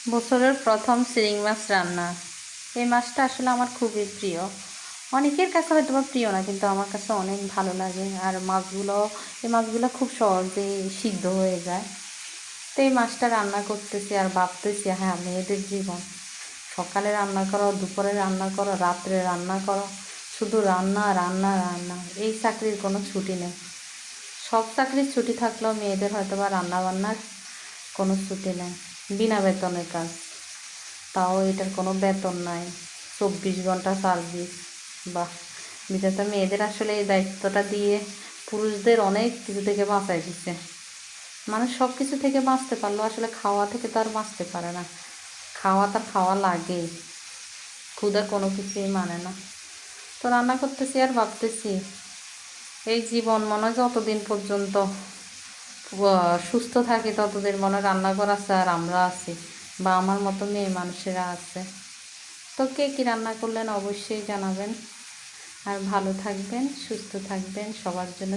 বছরের প্রথম শিং মাছ রান্না। এই মাছটা আসলে আমার খুবই প্রিয়। অনেকের কাছে হয়তো বা প্রিয় না, কিন্তু আমার কাছে অনেক ভালো লাগে। আর এই মাছগুলো খুব সহজেই সিদ্ধ হয়ে যায়। তো এই মাছটা রান্না করতেছি আর ভাবতেছি, হ্যাঁ, মেয়েদের জীবন। সকালে রান্না করো, দুপুরে রান্না করো, রাত্রে রান্না করো, শুধু রান্না রান্না রান্না। এই চাকরির কোনো ছুটি নেই। সব চাকরির ছুটি থাকলেও মেয়েদের হয়তো বা রান্না বান্নার কোনো ছুটি নেই। বিনা বেতনের কাজ, তাও এটার কোনো বেতন নাই। 24 ঘন্টা সার্ভিস। বাহ! বিধাতা মেয়েদের আসলে এই দায়িত্বটা দিয়ে পুরুষদের অনেক কিছু থেকে বাঁচাই দিচ্ছে। মানুষ সব কিছু থেকে বাঁচতে পারলেও আসলে খাওয়া থেকে তো আর বাঁচতে পারে না। খাওয়া তার খাওয়া লাগেই, ক্ষুধা কোনো কিছুই মানে না। তো রান্না করতেছি আর ভাবতেছি, এই জীবন মনে হয় যতদিন পর্যন্ত সুস্থ থাকি ততদিন মনে হয় রান্না করা আছে আর আমরা আছি, বা আমার মতো মেয়ে মানুষেরা আছে। তো কে কী রান্না করলেন অবশ্যই জানাবেন। আর ভালো থাকবেন, সুস্থ থাকবেন, সবার জন্য